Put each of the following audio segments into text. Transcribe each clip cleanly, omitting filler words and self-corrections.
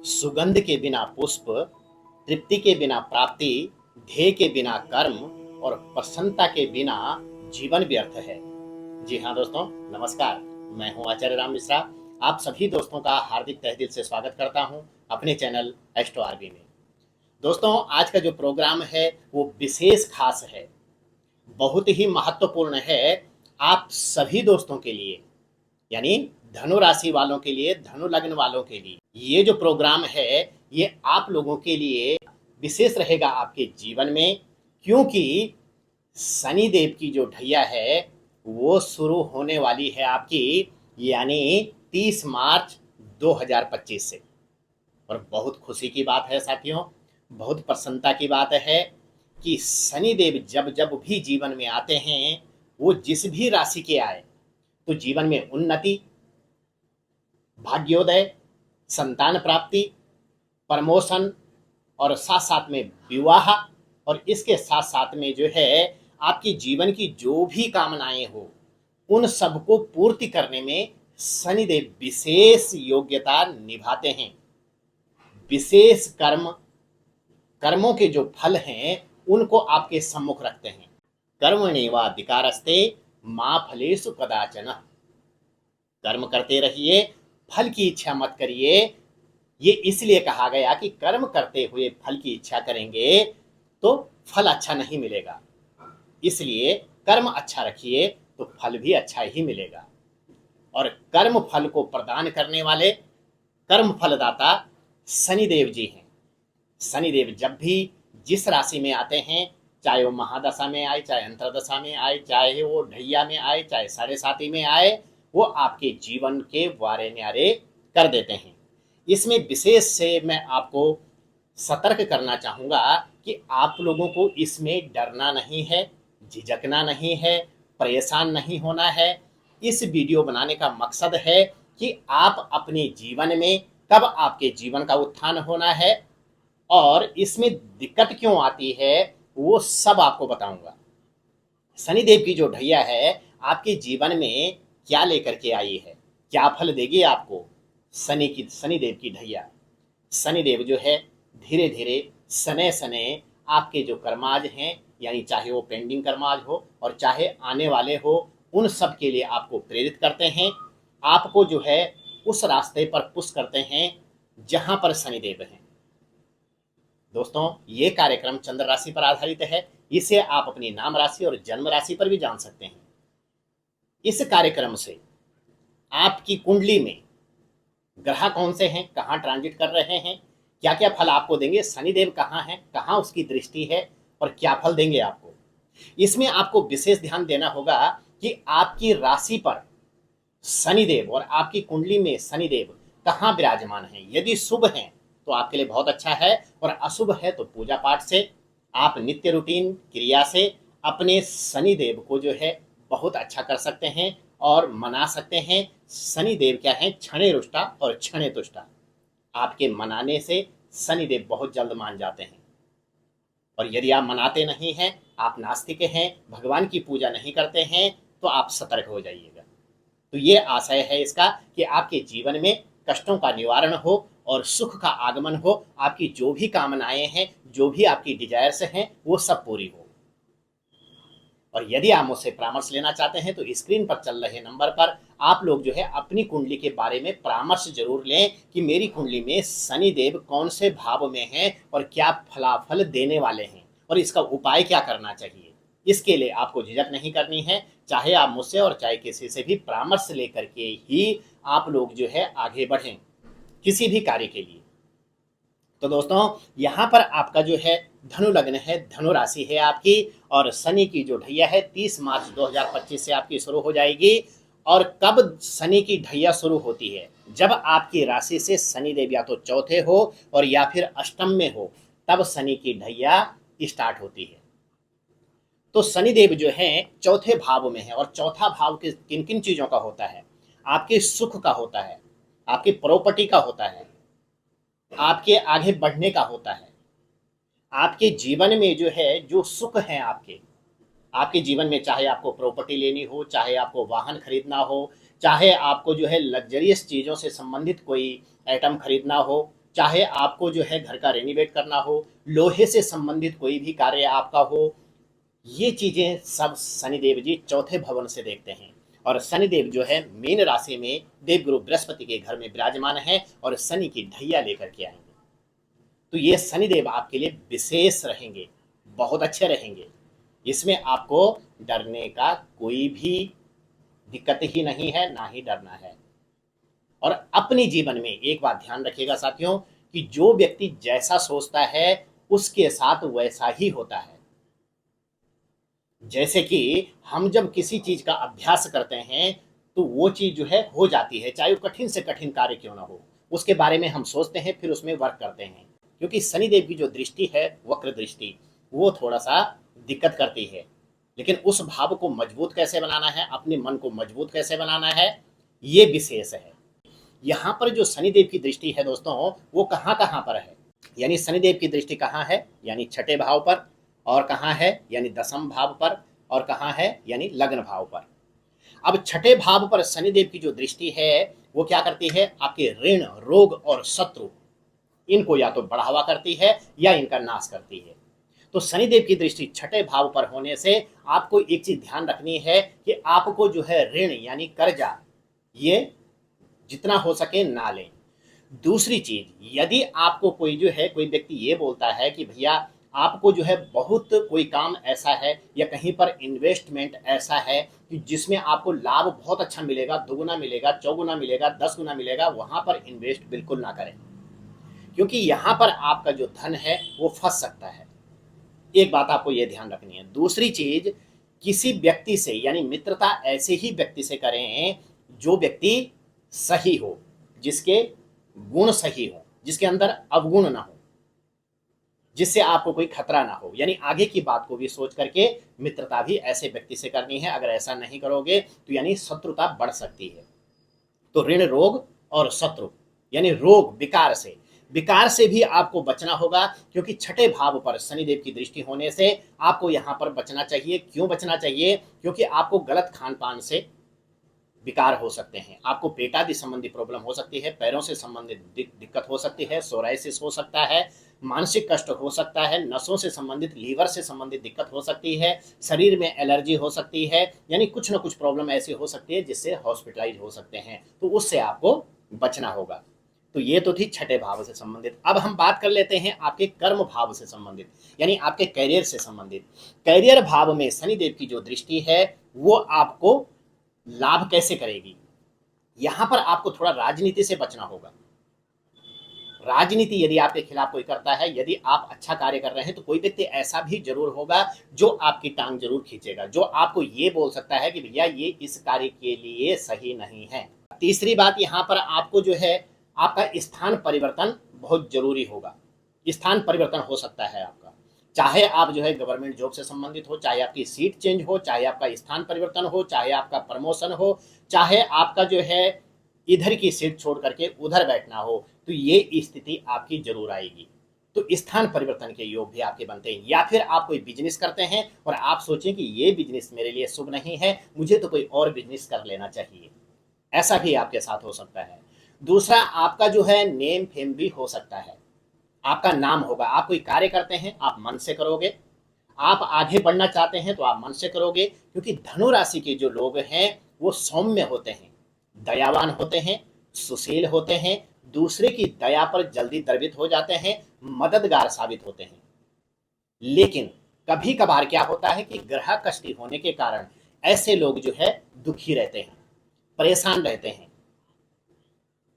सुगंध के बिना पुष्प, तृप्ति के बिना प्राप्ति, ध्येय के बिना कर्म और प्रसन्नता के बिना जीवन व्यर्थ है। जी हाँ दोस्तों, नमस्कार। मैं हूँ आचार्य राम मिश्रा। आप सभी दोस्तों का हार्दिक तहे दिल से स्वागत करता हूँ अपने चैनल एस्ट्रो आरबी में। दोस्तों, आज का जो प्रोग्राम है वो विशेष खास है, बहुत ही महत्वपूर्ण है आप सभी दोस्तों के लिए, यानी धनु राशि वालों के लिए, धनु लग्न वालों के लिए। ये जो प्रोग्राम है ये आप लोगों के लिए विशेष रहेगा आपके जीवन में, क्योंकि शनि देव की जो ढैया है वो शुरू होने वाली है आपकी, यानी 30 मार्च 2025 से। और बहुत खुशी की बात है साथियों, बहुत प्रसन्नता की बात है कि शनि देव जब जब भी जीवन में आते हैं, वो जिस भी राशि के आए तो जीवन में उन्नति, भाग्योदय, संतान प्राप्ति, प्रमोशन और साथ साथ में विवाह, और इसके साथ साथ में जो है आपकी जीवन की जो भी कामनाएं हो उन सबको पूर्ति करने में शनिदेव विशेष योग्यता निभाते हैं। विशेष कर्मों के जो फल हैं उनको आपके सम्मुख रखते हैं। कर्मण्येवाधिकारस्ते मा फलेषु कदाचन। कर्म करते रहिए, फल की इच्छा मत करिए। ये इसलिए कहा गया कि कर्म करते हुए फल की इच्छा करेंगे तो फल अच्छा नहीं मिलेगा, इसलिए कर्म अच्छा रखिए तो फल भी अच्छा ही मिलेगा। और कर्म फल को प्रदान करने वाले कर्म फलदाता शनिदेव जी हैं। शनिदेव जब भी जिस राशि में आते हैं, चाहे वो महादशा में आए, चाहे अंतरदशा में आए, चाहे वो ढैया में आए, चाहे साढ़े साती में आए, वो आपके जीवन के वारे न्यारे कर देते हैं। इसमें विशेष से मैं आपको सतर्क करना चाहूँगा कि आप लोगों को इसमें डरना नहीं है, झिझकना नहीं है, परेशान नहीं होना है। इस वीडियो बनाने का मकसद है कि आप अपने जीवन में कब आपके जीवन का उत्थान होना है और इसमें दिक्कत क्यों आती है वो सब आपको बताऊंगा। शनिदेव की जो ढैया है आपके जीवन में क्या लेकर के आई है, क्या फल देगी आपको शनिदेव की ढैया। शनिदेव जो है धीरे धीरे सने सने आपके जो कर्माज हैं, यानी चाहे वो पेंडिंग कर्माज हो और चाहे आने वाले हो, उन सब के लिए आपको प्रेरित करते हैं, आपको जो है उस रास्ते पर पुश करते हैं जहां पर शनिदेव हैं। दोस्तों, ये कार्यक्रम चंद्र राशि पर आधारित है, इसे आप अपनी नाम राशि और जन्म राशि पर भी जान सकते हैं। इस कार्यक्रम से आपकी कुंडली में ग्रह कौन से हैं, कहाँ ट्रांजिट कर रहे हैं, क्या क्या फल आपको देंगे, शनिदेव कहाँ हैं, कहाँ उसकी दृष्टि है और क्या फल देंगे आपको। इसमें आपको विशेष ध्यान देना होगा कि आपकी राशि पर शनिदेव और आपकी कुंडली में शनिदेव कहाँ विराजमान हैं। यदि शुभ हैं तो आपके लिए बहुत अच्छा है, और अशुभ है तो पूजा पाठ से, आप नित्य रूटीन क्रिया से अपने शनिदेव को जो है बहुत अच्छा कर सकते हैं और मना सकते हैं। शनिदेव क्या है, क्षणे रुष्टा और क्षणे तुष्टा। आपके मनाने से शनिदेव बहुत जल्द मान जाते हैं, और यदि आप मनाते नहीं हैं, आप नास्तिक हैं, भगवान की पूजा नहीं करते हैं, तो आप सतर्क हो जाइएगा। तो ये आशय है इसका कि आपके जीवन में कष्टों का निवारण हो और सुख का आगमन हो, आपकी जो भी कामनाएं हैं, जो भी आपकी डिजायर्स हैं, वो सब पूरी हो। और यदि आप मुझसे परामर्श लेना चाहते हैं तो स्क्रीन पर चल रहे नंबर पर आप लोग जो है अपनी कुंडली के बारे में परामर्श जरूर लें कि मेरी कुंडली में शनिदेव कौन से भाव में हैं और क्या फलाफल देने वाले हैं और इसका उपाय क्या करना चाहिए। इसके लिए आपको झिझक नहीं करनी है, चाहे आप मुझसे और चाहे किसी से भी परामर्श लेकर के ही आप लोग जो है आगे बढ़ें किसी भी कार्य के लिए। तो दोस्तों, यहाँ पर आपका जो है धनु लग्न है, धनु राशि है आपकी, और शनि की जो ढैया है 30 मार्च 2025 से आपकी शुरू हो जाएगी। और कब शनि की ढैया शुरू होती है, जब आपकी राशि से शनिदेव या तो चौथे हो और या फिर अष्टम में हो, तब शनि की ढैया स्टार्ट होती है। तो शनिदेव जो है चौथे भाव में है, और चौथा भाव किन किन चीजों का होता है, आपके सुख का होता है, आपकी प्रॉपर्टी का होता है, आपके आगे बढ़ने का होता है, आपके जीवन में जो है जो सुख है आपके जीवन में, चाहे आपको प्रॉपर्टी लेनी हो, चाहे आपको वाहन खरीदना हो, चाहे आपको जो है लग्जरियस चीज़ों से संबंधित कोई आइटम खरीदना हो, चाहे आपको जो है घर का रेनोवेट करना हो, लोहे से संबंधित कोई भी कार्य आपका हो, ये चीजें सब शनिदेव जी चौथे भवन से देखते हैं। और शनिदेव जो है मीन राशि में देवगुरु बृहस्पति के घर में विराजमान है और शनि की ढैया लेकर के आएंगे। तो ये शनिदेव आपके लिए विशेष रहेंगे, बहुत अच्छे रहेंगे। इसमें आपको डरने का कोई भी दिक्कत ही नहीं है, ना ही डरना है। और अपने जीवन में एक बात ध्यान रखिएगा साथियों, कि जो व्यक्ति जैसा सोचता है उसके साथ वैसा ही होता है। जैसे कि हम जब किसी चीज का अभ्यास करते हैं तो वो चीज जो है हो जाती है, चाहे वो कठिन से कठिन कार्य क्यों ना हो। उसके बारे में हम सोचते हैं, फिर उसमें वर्क करते हैं। क्योंकि शनिदेव की जो दृष्टि है, वक्र दृष्टि, वो थोड़ा सा दिक्कत करती है। लेकिन उस भाव को मजबूत कैसे बनाना है, अपने मन को मजबूत कैसे बनाना है, ये विशेष है। यहाँ पर जो शनिदेव की दृष्टि है दोस्तों, वो कहाँ कहाँ पर है, यानी शनिदेव की दृष्टि कहाँ है, यानी छठे भाव पर, और कहाँ है यानी दसम भाव पर, और कहाँ है यानी लग्न भाव पर। अब छठे भाव पर शनिदेव की जो दृष्टि है वो क्या करती है, आपके ऋण, रोग और शत्रु, इनको या तो बढ़ावा करती है या इनका नाश करती है। तो शनिदेव की दृष्टि छठे भाव पर होने से आपको एक चीज ध्यान रखनी है कि आपको जो है ऋण यानी कर्जा, ये जितना हो सके ना लें। दूसरी चीज, यदि आपको कोई जो है, कोई व्यक्ति ये बोलता है कि भैया आपको जो है बहुत कोई काम ऐसा है या कहीं पर इन्वेस्टमेंट ऐसा है कि जिसमें आपको लाभ बहुत अच्छा मिलेगा, दुगुना मिलेगा, चौगुना मिलेगा, 10 गुना मिलेगा, वहां पर इन्वेस्ट बिल्कुल ना करें। क्योंकि यहां पर आपका जो धन है वो फंस सकता है। एक बात आपको ये ध्यान रखनी है। दूसरी चीज, किसी व्यक्ति से यानी मित्रता ऐसे ही व्यक्ति से करें जो व्यक्ति सही हो, जिसके गुण सही हो, जिसके अंदर अवगुण ना हो, जिससे आपको कोई खतरा ना हो। यानी आगे की बात को भी सोच करके मित्रता भी ऐसे व्यक्ति से करनी है। अगर ऐसा नहीं करोगे तो यानी शत्रुता बढ़ सकती है। तो ऋण, रोग और शत्रु, यानी रोग, विकार से भी आपको बचना होगा। क्योंकि छठे भाव पर शनिदेव की दृष्टि होने से आपको यहां पर बचना चाहिए। क्यों बचना चाहिए? क्योंकि आपको गलत खान पान से विकार हो सकते हैं, आपको पेट आदि संबंधी प्रॉब्लम हो सकती है, पैरों से संबंधित दिक्कत हो सकती है, सोराइसिस हो सकता है, मानसिक कष्ट हो सकता है, नसों से संबंधित, लीवर से संबंधित दिक्कत हो सकती है, शरीर में एलर्जी हो सकती है, यानी कुछ ना कुछ प्रॉब्लम ऐसी हो सकती है जिससे हॉस्पिटलाइज हो सकते हैं। तो उससे आपको बचना होगा। तो ये तो थी छठे भाव से संबंधित। अब हम बात कर लेते हैं आपके कर्म भाव से संबंधित, यानी आपके कैरियर से संबंधित। कैरियर भाव में शनिदेव की जो दृष्टि है वो आपको लाभ कैसे करेगी। यहां पर आपको थोड़ा राजनीति से बचना होगा। राजनीति यदि आपके खिलाफ कोई करता है, यदि आप अच्छा कार्य कर रहे हैं, तो कोई व्यक्ति ऐसा भी जरूर होगा जो आपकी टांग जरूर खींचेगा, जो आपको ये बोल सकता है कि भैया ये इस कार्य के लिए सही नहीं है। तीसरी बात, यहां पर आपको जो है आपका स्थान परिवर्तन बहुत जरूरी होगा। स्थान परिवर्तन हो सकता है आपका, चाहे आप जो है गवर्नमेंट जॉब से संबंधित हो, चाहे आपकी सीट चेंज हो, चाहे आपका स्थान परिवर्तन हो, चाहे आपका प्रमोशन हो, चाहे आपका जो है इधर की सीट छोड़ करके उधर बैठना हो, तो ये स्थिति आपकी जरूर आएगी। तो स्थान परिवर्तन के योग भी आपके बनते हैं। या फिर आप कोई बिजनेस करते हैं और आप सोचें कि ये बिजनेस मेरे लिए शुभ नहीं है, मुझे तो कोई और बिजनेस कर लेना चाहिए, ऐसा भी आपके साथ हो सकता है। दूसरा, आपका जो है नेम फेम भी हो सकता है, आपका नाम होगा। आप कोई कार्य करते हैं, आप मन से करोगे, आप आगे बढ़ना चाहते हैं तो आप मन से करोगे। क्योंकि धनु राशि के जो लोग हैं वो सौम्य होते हैं, दयावान होते हैं, सुशील होते हैं, दूसरे की दया पर जल्दी द्रवित हो जाते हैं, मददगार साबित होते हैं। लेकिन कभी कभार क्या होता है कि ग्रह कष्टी होने के कारण ऐसे लोग जो है दुखी रहते हैं, परेशान रहते हैं,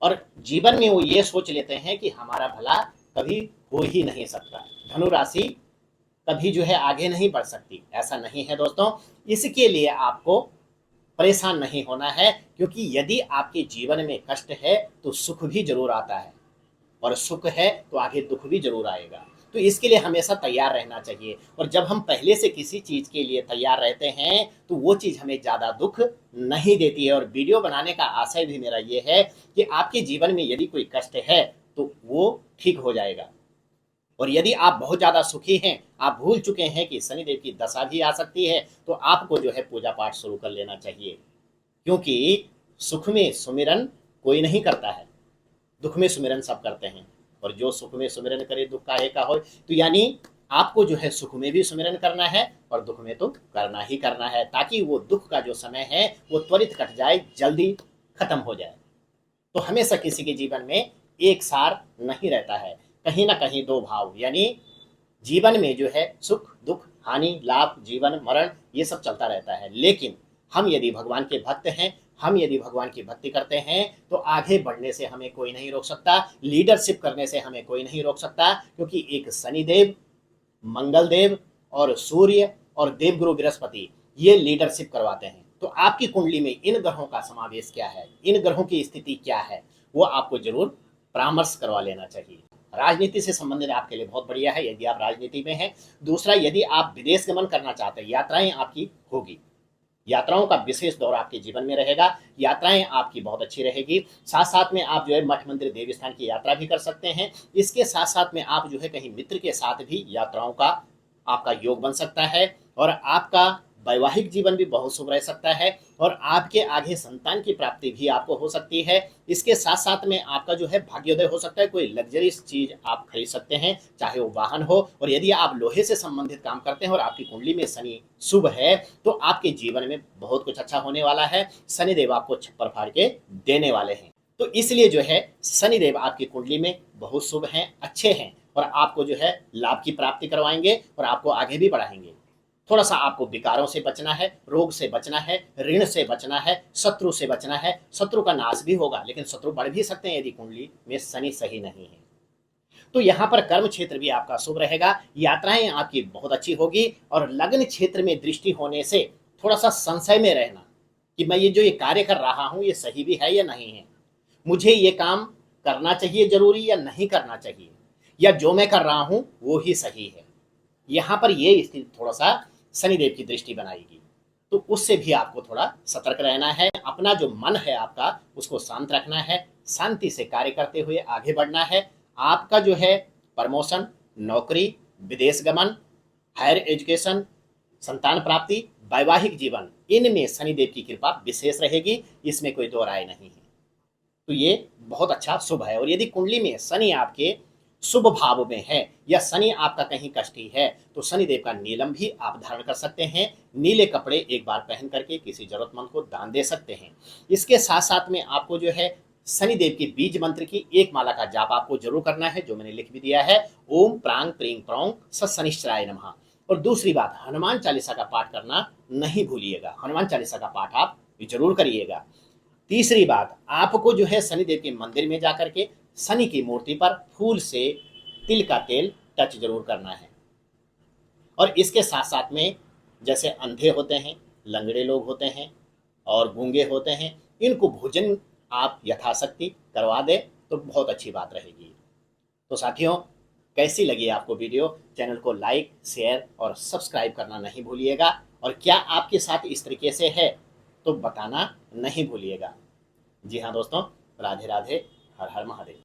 और जीवन में वो ये सोच लेते हैं कि हमारा भला कभी हो ही नहीं सकता, धनु राशि कभी जो है आगे नहीं बढ़ सकती। ऐसा नहीं है दोस्तों। इसके लिए आपको परेशान नहीं होना है। क्योंकि यदि आपके जीवन में कष्ट है तो सुख भी जरूर आता है, और सुख है तो आगे दुख भी जरूर आएगा। तो इसके लिए हमेशा तैयार रहना चाहिए। और जब हम पहले से किसी चीज के लिए तैयार रहते हैं तो वो चीज हमें ज्यादा दुख नहीं देती है। और वीडियो बनाने का आशय भी मेरा ये है कि आपके जीवन में यदि कोई कष्ट है तो वो ठीक हो जाएगा। और यदि आप बहुत ज्यादा सुखी हैं, आप भूल चुके हैं कि शनिदेव की दशा भी आ सकती है, तो आपको जो है पूजा पाठ शुरू कर लेना चाहिए। क्योंकि सुख में सुमिरन कोई नहीं करता है, दुख में सुमिरन सब करते हैं। और जो सुख में सुमिरन करे दुख काहे का होय। तो यानी आपको जो है सुख में भी सुमिरन करना है और दुख में तो करना ही करना है, ताकि वो दुख का जो समय है वो त्वरित कट जाए, जल्दी खत्म हो जाए। तो हमेशा किसी के जीवन में एक सार नहीं रहता है, कहीं ना कहीं दो भाव, यानी जीवन में जो है सुख दुख हानि लाभ जीवन मरण ये सब चलता रहता है। लेकिन हम यदि भगवान के भक्त हैं, हम यदि भगवान की भक्ति करते हैं, तो आगे बढ़ने से हमें कोई नहीं रोक सकता, लीडरशिप करने से हमें कोई नहीं रोक सकता। क्योंकि एक शनिदेव, मंगलदेव और सूर्य और देवगुरु बृहस्पति ये लीडरशिप करवाते हैं। तो आपकी कुंडली में इन ग्रहों का समावेश क्या है, इन ग्रहों की स्थिति क्या है, वो आपको जरूर परामर्श करवा लेना चाहिए। राजनीति से संबंधित आपके लिए बहुत बढ़िया है यदि आप राजनीति में हैं। दूसरा, यदि आप विदेश गमन करना चाहते हैं, यात्राएं आपकी होगी, यात्राओं का विशेष दौर आपके जीवन में रहेगा, यात्राएं आपकी बहुत अच्छी रहेगी। साथ साथ में आप जो है मठ मंदिर देवी स्थान की यात्रा भी कर सकते हैं। इसके साथ साथ में आप जो है कहीं मित्र के साथ भी यात्राओं का आपका योग बन सकता है, और आपका वैवाहिक जीवन भी बहुत शुभ रह सकता है, और आपके आगे संतान की प्राप्ति भी आपको हो सकती है। इसके साथ साथ में आपका जो है भाग्योदय हो सकता है, कोई लग्जरीज चीज आप खरीद सकते हैं, चाहे वो वाहन हो। और यदि आप लोहे से संबंधित काम करते हैं और आपकी कुंडली में शनि शुभ है, तो आपके जीवन में बहुत कुछ अच्छा होने वाला है। शनिदेव आपको छप्पर फाड़ के देने वाले हैं। तो इसलिए जो है शनिदेव आपकी कुंडली में बहुत शुभ हैं, अच्छे हैं, और आपको जो है लाभ की प्राप्ति करवाएंगे और आपको आगे भी बढ़ाएंगे। थोड़ा सा आपको विकारों से बचना है, रोग से बचना है, ऋण से बचना है, शत्रु से बचना है। शत्रु का नाश भी होगा, लेकिन शत्रु बढ़ भी सकते हैं यदि कुंडली में शनि सही नहीं है। तो यहाँ पर कर्म क्षेत्र भी आपका शुभ रहेगा, यात्राएं आपकी बहुत अच्छी होगी, और लग्न क्षेत्र में दृष्टि होने से थोड़ा सा संशय में रहना कि मैं ये कार्य कर रहा हूँ ये सही भी है या नहीं है, मुझे ये काम करना चाहिए जरूरी या नहीं करना चाहिए, या जो मैं कर रहा हूँ वो ही सही है। यहाँ पर ये स्थिति थोड़ा सा शनिदेव की दृष्टि बनाएगी, तो उससे भी आपको थोड़ा सतर्क रहना है। अपना जो मन है आपका उसको शांत रखना है, शांति से कार्य करते हुए आगे बढ़ना है। आपका जो है प्रमोशन, नौकरी, विदेश गमन, हायर एजुकेशन, संतान प्राप्ति, वैवाहिक जीवन, इनमें शनिदेव की कृपा विशेष रहेगी, इसमें कोई दो राय नहीं है। तो ये बहुत अच्छा शुभ है। और यदि कुंडली में शनि आपके शुभ भाव में है या शनि आपका कहीं कष्टी है, तो शनिदेव का नीलम भी आप धारण कर सकते हैं। नीले कपड़े एक बार पहन करके किसी जरूरतमंद को दान दे सकते हैं। इसके साथ साथ में आपको जो है शनिदेव के बीज मंत्र की एक माला का जाप आपको जरूर करना है, जो मैंने लिख भी दिया है, ओम प्रांग प्रींग प्रौंग शनिश्चराय नमः। और दूसरी बात, हनुमान चालीसा का पाठ करना नहीं भूलिएगा, हनुमान चालीसा का पाठ आप जरूर करिएगा। तीसरी बात, आपको जो है शनिदेव के मंदिर में जाकर के शनि की मूर्ति पर फूल से तिल का तेल टच जरूर करना है। और इसके साथ साथ में जैसे अंधे होते हैं, लंगड़े लोग होते हैं और गूंगे होते हैं, इनको भोजन आप यथाशक्ति करवा दें तो बहुत अच्छी बात रहेगी। तो साथियों, कैसी लगी आपको वीडियो? चैनल को लाइक, शेयर और सब्सक्राइब करना नहीं भूलिएगा। और क्या आपके साथ इस तरीके से है तो बताना नहीं भूलिएगा। जी हाँ दोस्तों, राधे राधे, हर हर महादेव।